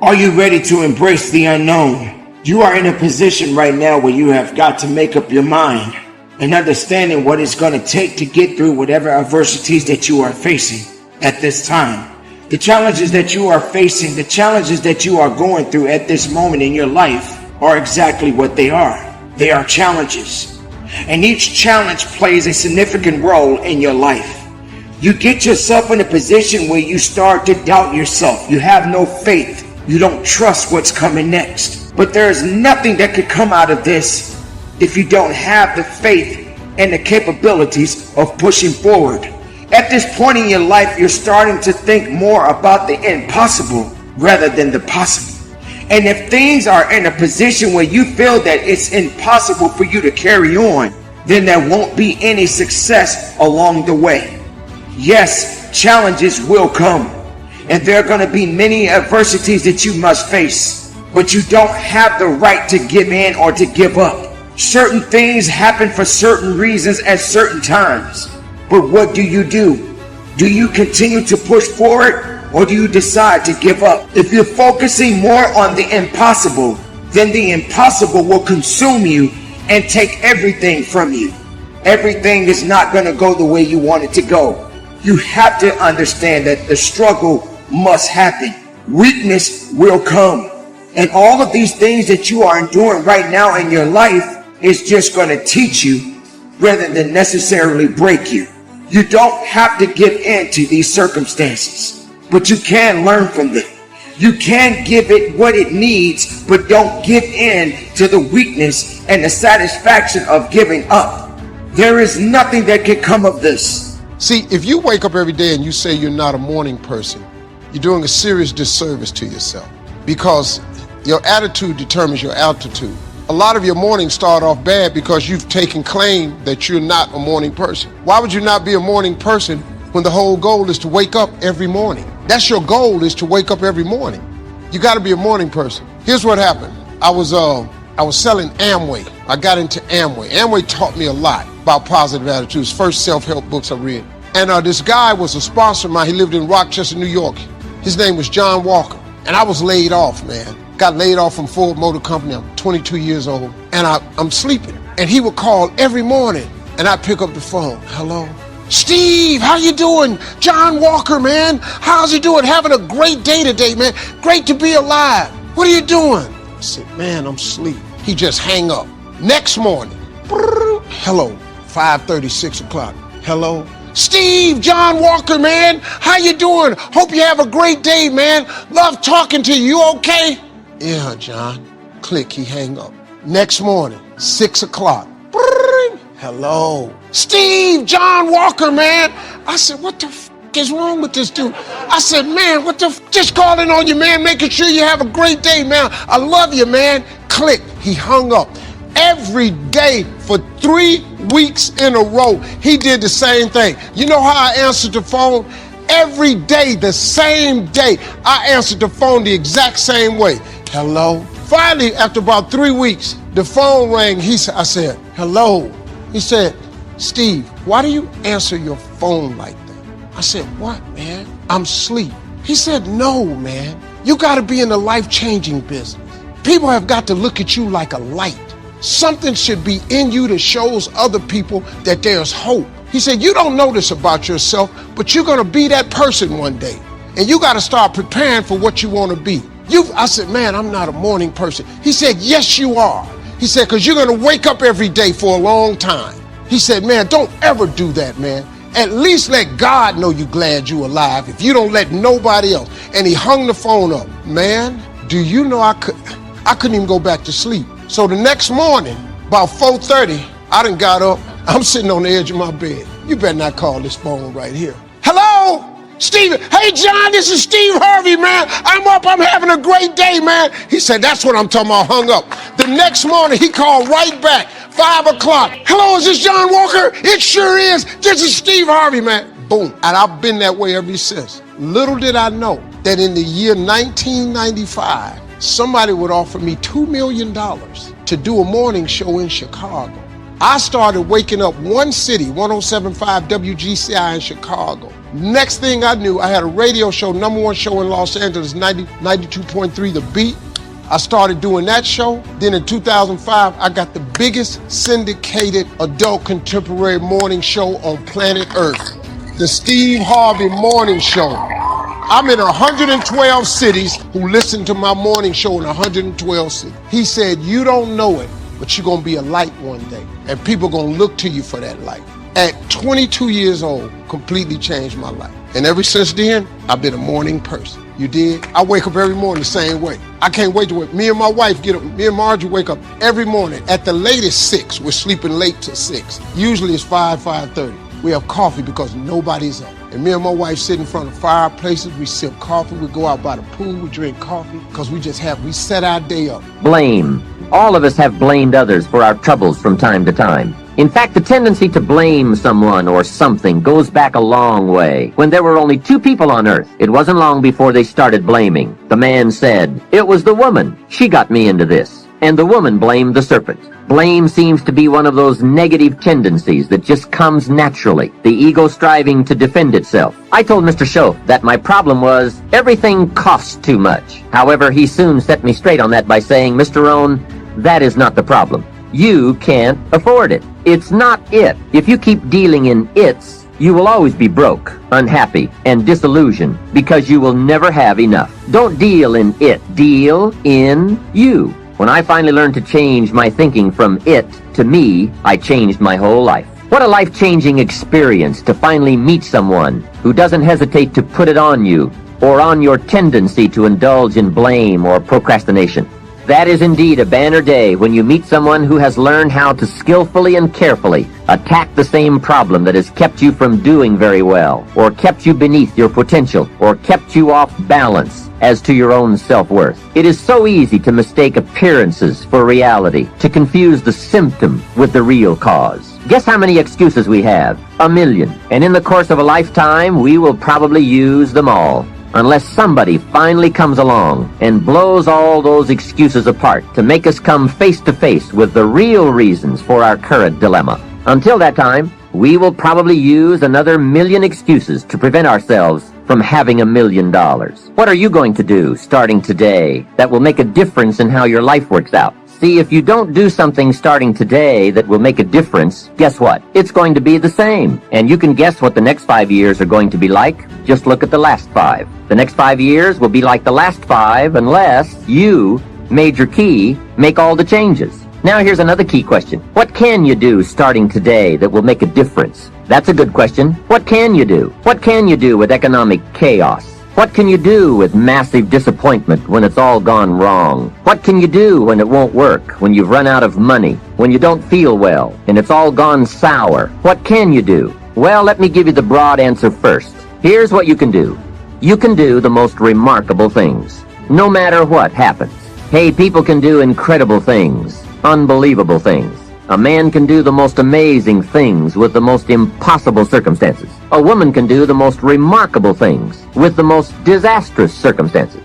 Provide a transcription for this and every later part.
Are you ready to embrace the unknown? You are in a position right now where you have got to make up your mind and understanding what it's going to take to get through whatever adversities that you are facing at this time. The challenges that you are facing, the challenges that you are going through at this moment in your life are exactly what they are. They are challenges. And each challenge plays a significant role in your life. You get yourself in a position where you start to doubt yourself. You have no faith. You don't trust what's coming next. But there is nothing that could come out of this if you don't have the faith and the capabilities of pushing forward. At this point in your life, you're starting to think more about the impossible rather than the possible. And if things are in a position where you feel that it's impossible for you to carry on, then there won't be any success along the way. Yes, challenges will come, and there are going to be many adversities that you must face, but you don't have the right to give in or to give up. Certain things happen for certain reasons at certain times. But what do? Do you continue to push forward, or do you decide to give up? If you're focusing more on the impossible, then the impossible will consume you and take everything from you. Everything is not going to go the way you want it to go. You have to understand that the struggle must happen. Weakness will come. And all of these things that you are enduring right now in your life is just going to teach you rather than necessarily break you. You don't have to give in to these circumstances, but you can learn from them. You can give it what it needs, but don't give in to the weakness and the satisfaction of giving up. There is nothing that can come of this. See, if you wake up every day and you say you're not a morning person, you're doing a serious disservice to yourself, because your attitude determines your altitude. A lot of your mornings start off bad because you've taken claim that you're not a morning person. Why would you not be a morning person when the whole goal is to wake up every morning? That's your goal, is to wake up every morning. You got to be a morning person. Here's what happened. I was selling Amway. I got into Amway. Amway taught me a lot about positive attitudes. First self-help books I read. And this guy was a sponsor of mine. He lived in Rochester, New York. His name was John Walker. And I was laid off, man. Got laid off from Ford Motor Company. I'm 22 years old. And I'm sleeping. And he would call every morning. And I'd pick up the phone. Hello? Steve, how you doing? John Walker, man. How's he doing? Having a great day today, man. Great to be alive. What are you doing? I said, man, I'm asleep. He just hang up. Next morning. Hello. 5:30, 6 o'clock. Hello? Steve, John Walker, man. How you doing? Hope you have a great day, man. Love talking to you. You okay? Yeah, John. Click, he hang up. Next morning, 6 o'clock. Hello. Steve, John Walker, man. I said, what the is wrong with this dude? I said, man, just calling on you, man, making sure you have a great day, man. I love you, man. Click, he hung up. Every day for 3 weeks in a row, he did the same thing. You know how I answered the phone? Every day, the same day, I answered the phone the exact same way. Hello? Finally, after about 3 weeks, the phone rang. I said, hello? He said, Steve, why do you answer your phone like that? I said, what, man? I'm asleep. He said, no, man. You got to be in the life-changing business. People have got to look at you like a light. Something should be in you that shows other people that there's hope. He said, you don't know this about yourself, but you're going to be that person one day. And you got to start preparing for what you want to be. I said, man, I'm not a morning person. He said, yes, you are. He said, because you're going to wake up every day for a long time. He said, man, don't ever do that, man. At least let God know you're glad you're alive if you don't let nobody else. And he hung the phone up. Man, do you know I couldn't even go back to sleep. So the next morning, about 4:30, I done got up. I'm sitting on the edge of my bed. You better not call this phone right here. Hello? Steve, hey, John, this is Steve Harvey, man. I'm up. I'm having a great day, man. He said, that's what I'm talking about, hung up. The next morning, he called right back, 5 o'clock. Hello, is this John Walker? It sure is. This is Steve Harvey, man. Boom. And I've been that way ever since. Little did I know that in the year 1995, somebody would offer me $2 million to do a morning show in Chicago. I started waking up one city, 107.5 WGCI in Chicago. Next thing I knew, I had a radio show, #1 show in Los Angeles, 92.3 The Beat. I started doing that show. Then in 2005, I got the biggest syndicated adult contemporary morning show on planet Earth, the Steve Harvey Morning Show. I'm in 112 cities who listen to my morning show in 112 cities. He said, you don't know it, but you're gonna be a light one day, and people gonna look to you for that light. At 22 years old, completely changed my life. And ever since then, I've been a morning person. You did? I wake up every morning the same way. I can't wait to wake. Me and my wife get up. Me and Margie wake up every morning at the latest 6. We're sleeping late till 6. Usually it's 5:30. We have coffee because nobody's up. And me and my wife sit in front of fireplaces. We sip coffee. We go out by the pool. We drink coffee because we set our day up. Blame. All of us have blamed others for our troubles from time to time. In fact, the tendency to blame someone or something goes back a long way. When there were only 2 people on earth, it wasn't long before they started blaming. The man said, "It was the woman. She got me into this." And the woman blamed the serpent. Blame seems to be one of those negative tendencies that just comes naturally, the ego striving to defend itself. I told Mr. Show that my problem was everything costs too much. However, he soon set me straight on that by saying, "Mr. Rohn, that is not the problem. You can't afford it. It's not it. If you keep dealing in it's, you will always be broke, unhappy, and disillusioned because you will never have enough. Don't deal in it. Deal in you." When I finally learned to change my thinking from it to me, I changed my whole life. What a life-changing experience to finally meet someone who doesn't hesitate to put it on you or on your tendency to indulge in blame or procrastination. That is indeed a banner day when you meet someone who has learned how to skillfully and carefully attack the same problem that has kept you from doing very well, or kept you beneath your potential, or kept you off balance as to your own self-worth. It is so easy to mistake appearances for reality, to confuse the symptom with the real cause. Guess how many excuses we have? 1,000,000. And in the course of a lifetime, we will probably use them all, unless somebody finally comes along and blows all those excuses apart to make us come face to face with the real reasons for our current dilemma. Until that time, we will probably use another 1,000,000 excuses to prevent ourselves from having $1,000,000. What are you going to do starting today that will make a difference in how your life works out? See, if you don't do something starting today that will make a difference, guess what? It's going to be the same. And you can guess what the next 5 years are going to be like. Just look at the last 5. The next 5 years will be like the last 5 unless you, Major Key, make all the changes. Now here's another key question. What can you do starting today that will make a difference? That's a good question. What can you do? What can you do with economic chaos? What can you do with massive disappointment when it's all gone wrong? What can you do when it won't work, when you've run out of money, when you don't feel well, and it's all gone sour? What can you do? Well, let me give you the broad answer first. Here's what you can do. You can do the most remarkable things, no matter what happens. Hey, people can do incredible things, unbelievable things. A man can do the most amazing things with the most impossible circumstances. A woman can do the most remarkable things with the most disastrous circumstances.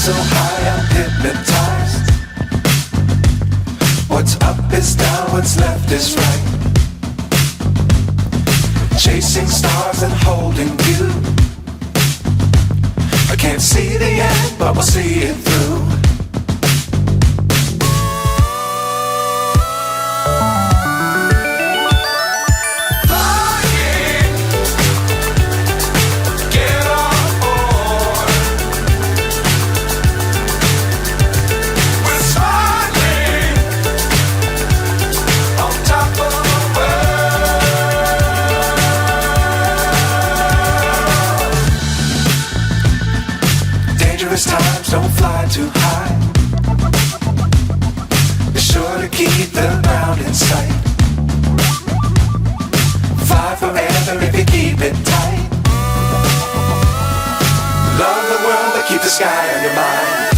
so high I'm hypnotized. What's up is down, what's left is right. Chasing stars and holding you. I can't see the end, but we'll see it through. Times don't fly too high. Be sure to keep the ground in sight. Fly forever if you keep it tight. Love the world but keep the sky on your mind.